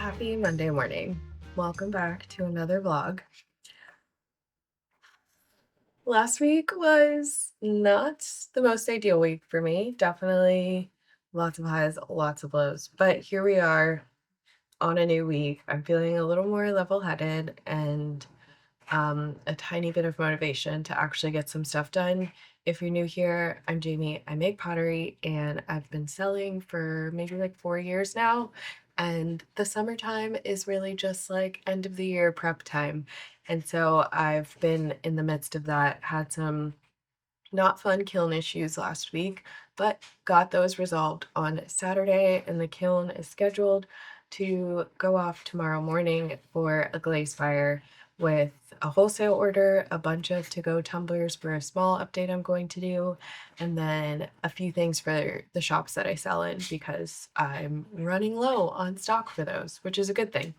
Happy Monday morning. Welcome back to another vlog. Last week was not the most ideal week for me. Definitely lots of highs, lots of lows. But here we are on a new week. I'm feeling a little more level-headed and a tiny bit of motivation to actually get some stuff done. If you're new here, I'm Jamie. I make pottery and I've been selling for maybe like 4 years now. And the summertime is really just like end of the year prep time. And so I've been in the midst of that, had some not fun kiln issues last week, but got those resolved on Saturday, and the kiln is scheduled to go off tomorrow morning for a glaze fire with a wholesale order, a bunch of to-go tumblers for a small update I'm going to do, and then a few things for the shops that I sell in because I'm running low on stock for those, which is a good thing.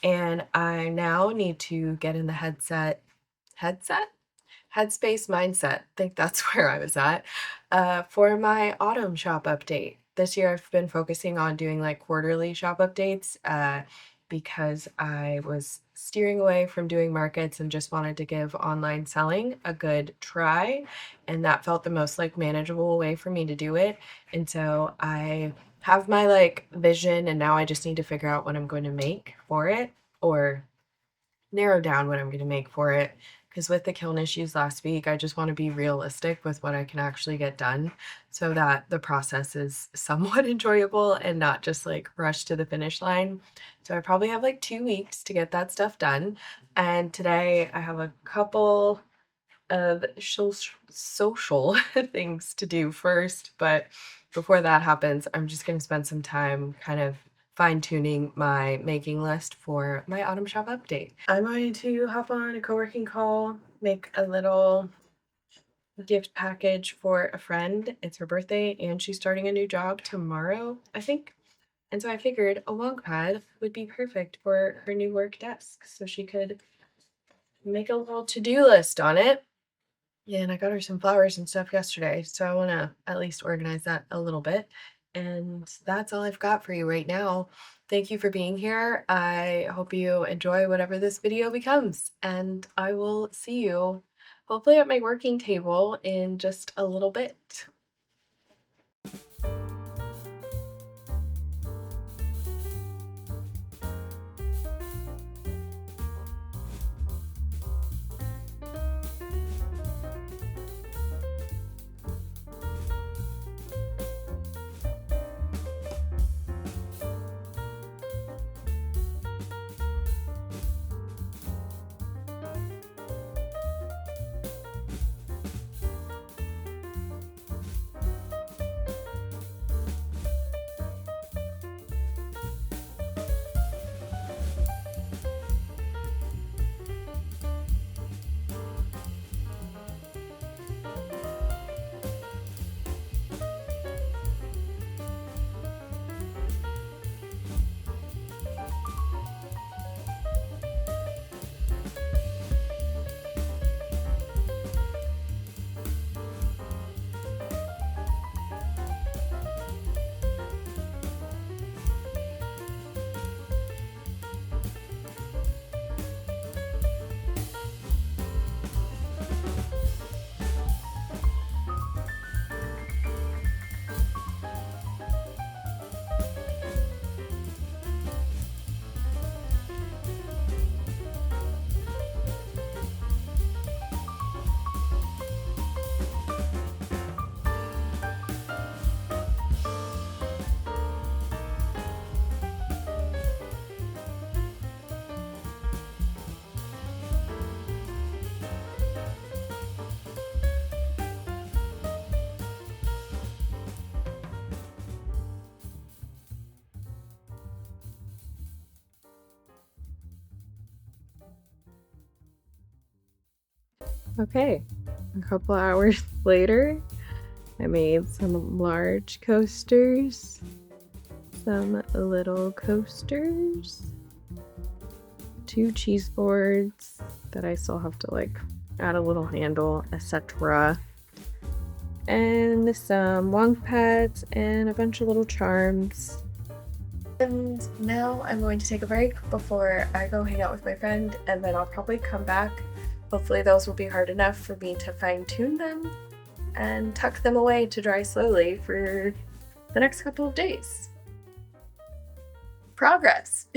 And I now need to get in the headset? Headspace mindset, think that's where I was at, for my autumn shop update. This year I've been focusing on doing like quarterly shop updates because I was steering away from doing markets and just wanted to give online selling a good try. And that felt the most like manageable way for me to do it. And so I have my like vision, and now I just need to figure out what I'm going to make for it, or narrow down what I'm going to make for it. Because with the kiln issues last week, I just want to be realistic with what I can actually get done so that the process is somewhat enjoyable and not just like rush to the finish line. So I probably have like 2 weeks to get that stuff done. And today I have a couple of social things to do first, but before that happens, I'm just going to spend some time kind of fine-tuning my making list for my autumn shop update. I'm going to hop on a co-working call, make a little gift package for a friend. It's her birthday and she's starting a new job tomorrow, I think. And so I figured a log pad would be perfect for her new work desk so she could make a little to-do list on it. Yeah, and I got her some flowers and stuff yesterday, so I want to at least organize that a little bit. And that's all I've got for you right now. Thank you for being here. I hope you enjoy whatever this video becomes, and I will see you hopefully at my working table in just a little bit. Okay, a couple hours later, I made some large coasters, some little coasters, 2 cheese boards that I still have to like add a little handle, etc. And some wong pads and a bunch of little charms. And now I'm going to take a break before I go hang out with my friend, and then I'll probably come back. Hopefully, those will be hard enough for me to fine tune them and tuck them away to dry slowly for the next couple of days. Progress.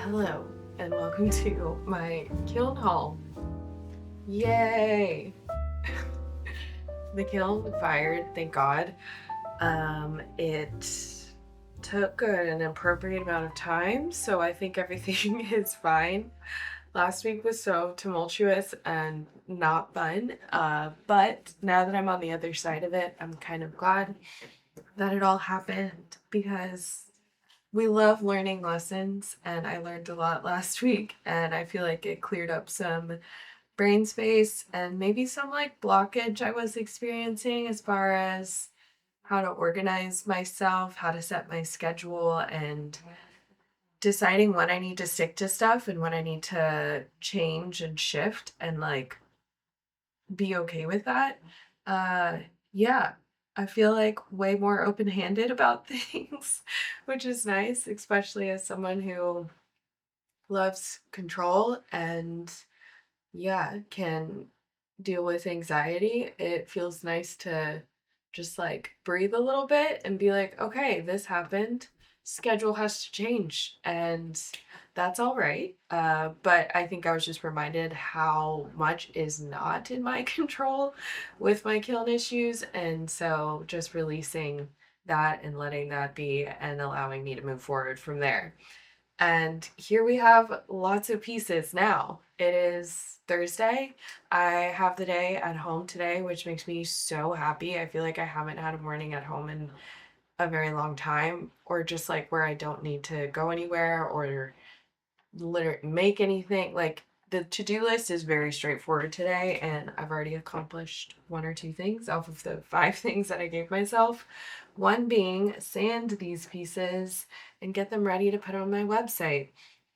Hello, and welcome to my kiln haul. Yay! The kiln fired, thank God. It took an appropriate amount of time, so I think everything is fine. Last week was so tumultuous and not fun, but now that I'm on the other side of it, I'm kind of glad that it all happened because we love learning lessons, and I learned a lot last week, and I feel like it cleared up some brain space and maybe some like blockage I was experiencing as far as how to organize myself, how to set my schedule, and deciding when I need to stick to stuff and when I need to change and shift and like be okay with that. Uh yeah. I feel like way more open-handed about things, which is nice, especially as someone who loves control and yeah, can deal with anxiety. It feels nice to just like breathe a little bit and be like, okay, this happened. Schedule has to change, and that's all right. But I think I was just reminded how much is not in my control with my kiln issues. And so just releasing that and letting that be and allowing me to move forward from there. And here we have lots of pieces now. It is Thursday. I have the day at home today, which makes me so happy. I feel like I haven't had a morning at home in a very long time, or just like where I don't need to go anywhere or literally make anything. Like the to-do list is very straightforward today, and I've already accomplished one or two things off of the five things that I gave myself. One being sand these pieces and get them ready to put on my website.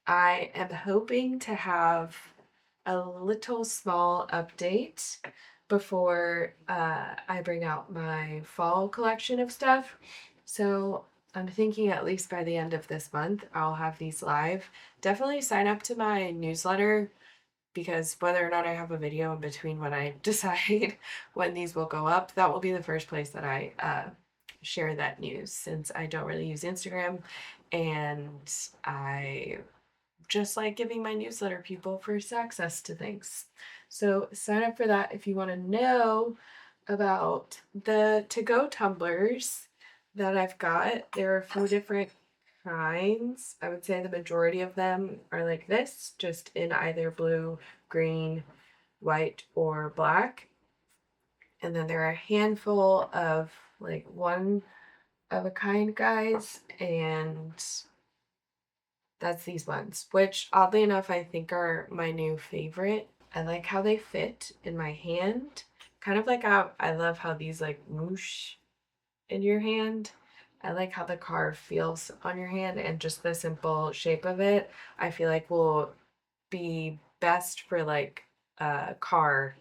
I am hoping to have a little small update before I bring out my fall collection of stuff. So I'm thinking at least by the end of this month, I'll have these live. Definitely sign up to my newsletter because whether or not I have a video in between when I decide when these will go up, that will be the first place that I share that news since I don't really use Instagram and I just like giving my newsletter people first access to things. So sign up for that if you want to know about the to-go tumblers that I've got. There are a few different kinds. I would say the majority of them are like this, just in either blue, green, white, or black. And then there are a handful of like one of a kind guys, and that's these ones, which oddly enough I think are my new favorite. I like how they fit in my hand. Kind of like how I love how these like whoosh in your hand. I like how the carve feels on your hand and just the simple shape of it. I feel like will be best for like uh car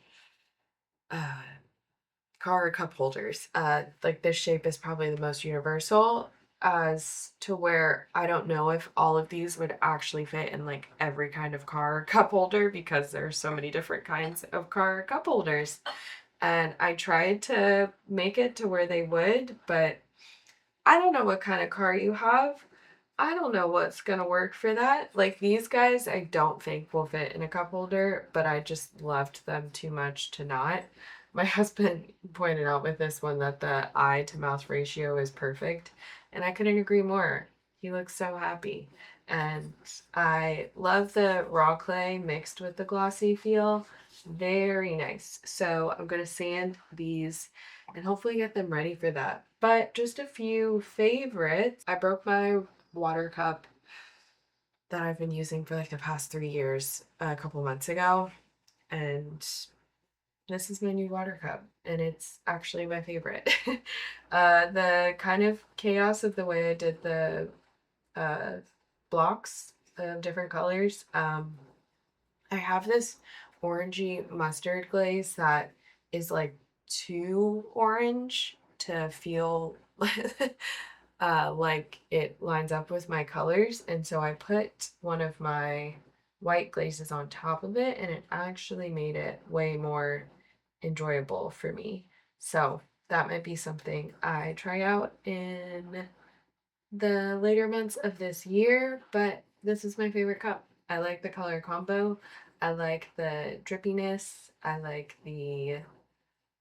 cup holders. Like this shape is probably the most universal as to where I don't know if all of these would actually fit in like every kind of car cup holder because there's so many different kinds of car cup holders. And I tried to make it to where they would, but I don't know what kind of car you have. I don't know what's gonna work for that. Like these guys, I don't think will fit in a cup holder, but I just loved them too much to not. My husband pointed out with this one that the eye to mouth ratio is perfect, and I couldn't agree more. He looks so happy. And I love the raw clay mixed with the glossy feel. Very nice. So I'm gonna sand these and hopefully get them ready for that. But just a few favorites. I broke my water cup that I've been using for like the past 3 years a couple months ago. And this is my new water cup, and it's actually my favorite. The kind of chaos of the way I did the uh, blocks of different colors. I have this orangey mustard glaze that is like too orange to feel like it lines up with my colors. And so I put one of my white glazes on top of it, and it actually made it way more enjoyable for me. So that might be something I try out in the later months of this year, but this is my favorite cup. I like the color combo. I like the drippiness. I like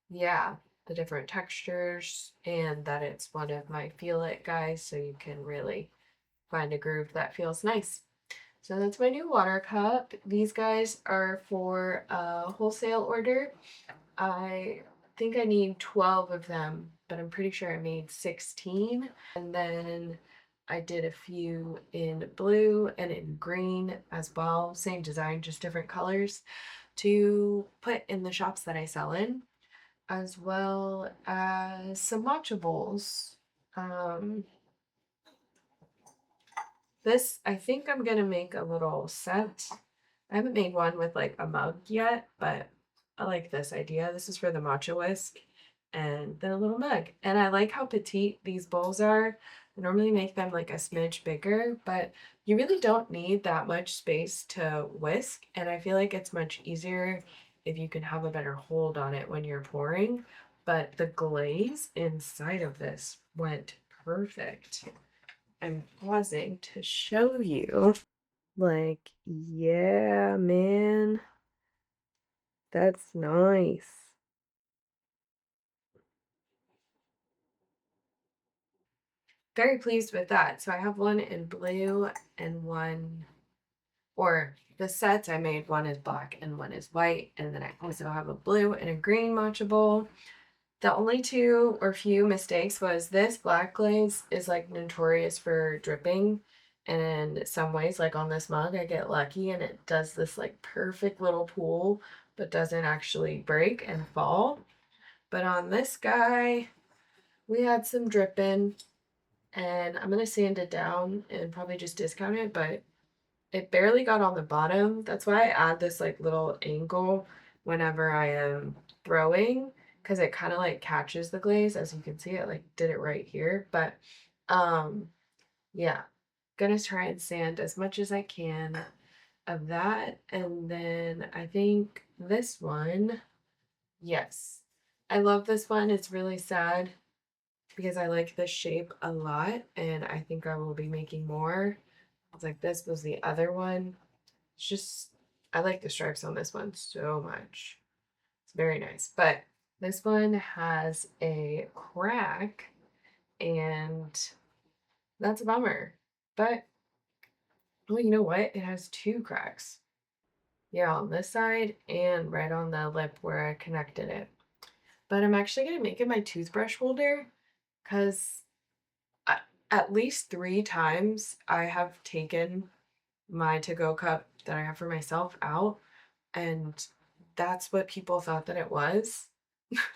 yeah, the different textures, and that it's one of my feel it guys, so you can really find a groove that feels nice. So that's my new water cup. These guys are for a wholesale order. I think I need 12 of them, but I'm pretty sure I made 16. And then I did a few in blue and in green as well. Same design, just different colors to put in the shops that I sell in, as well as some matcha bowls. Um, this, I think I'm gonna make a little set. I haven't made one with like a mug yet, but I like this idea. This is for the matcha whisk. and then a little mug. And I like how petite these bowls are. I normally make them like a smidge bigger, but you really don't need that much space to whisk. And I feel like it's much easier if you can have a better hold on it when you're pouring. But the glaze inside of this went perfect. I'm pausing to show you. Like, yeah, man, that's nice. Very pleased with that. So I have one in blue and one, or the sets I made, one is black and one is white. And then I also have a blue and a green matcha bowl. The only two or few mistakes was this black glaze is like notorious for dripping. And in some ways, like on this mug, I get lucky and it does this like perfect little pool, but doesn't actually break and fall. But on this guy, we had some dripping, and I'm gonna sand it down and probably just discount it, but it barely got on the bottom. That's why I add this like little angle whenever I am throwing, because it kind of like catches the glaze. As you can see, it like did it right here. But um yeah, gonna try and sand as much as I can of that. And then I think this one, yes. I love this one. It's really sad because I like this shape a lot and I think I will be making more. It's like this was the other one. It's just, I like the stripes on this one so much. It's very nice. But this one has a crack and that's a bummer. But, well, you know what? It has two cracks. Yeah, on this side and right on the lip where I connected it. But I'm actually going to make it my toothbrush holder because at least 3 times I have taken my to-go cup that I have for myself out, and that's what people thought that it was.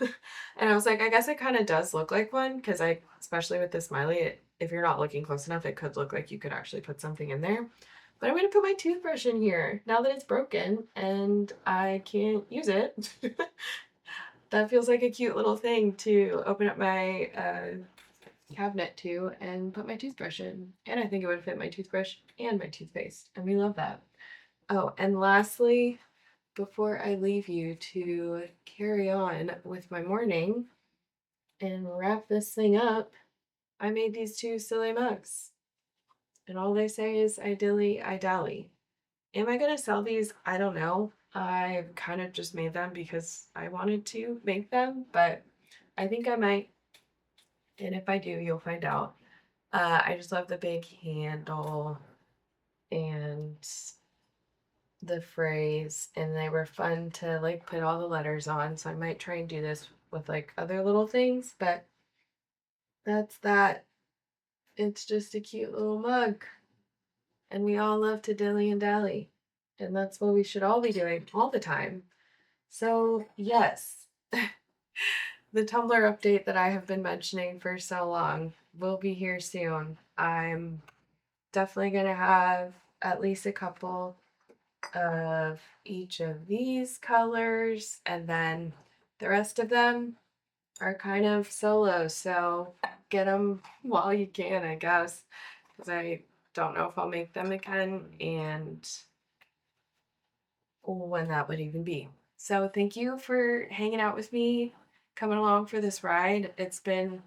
And I was like, I guess it kind of does look like one because I, especially with the smiley, if you're not looking close enough, it could look like you could actually put something in there. But I'm going to put my toothbrush in here now that it's broken and I can't use it. That feels like a cute little thing to open up my cabinet to and put my toothbrush in. And I think it would fit my toothbrush and my toothpaste. And we love that. Oh, and lastly, before I leave you to carry on with my morning and wrap this thing up, I made these two silly mugs. And all they say is I dilly, I dally. Am I going to sell these? I don't know. I kind of just made them because I wanted to make them, but I think I might. And if I do, you'll find out. I just love the big handle and the phrase, and they were fun to like put all the letters on. So I might try and do this with like other little things, but that's that. It's just a cute little mug, and we all love to dilly and dally, and that's what we should all be doing all the time. So, yes, the Tumblr update that I have been mentioning for so long will be here soon. I'm definitely going to have at least a couple of each of these colors, and then the rest of them are kind of solo. So get them while you can, I guess, because I don't know if I'll make them again and when that would even be. So thank you for hanging out with me, coming along for this ride. It's been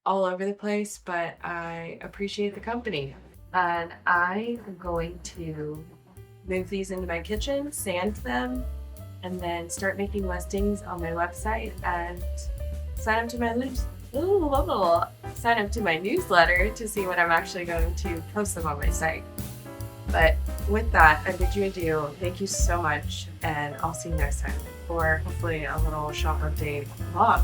all over the place, but I appreciate the company. And I am going to move these into my kitchen, sand them, and then start making listings on my website and sign up to my sign up to my newsletter to see when I'm actually going to post them on my site. But with that, I bid you adieu. Thank you so much, and I'll see you next time for hopefully a little shop update vlog.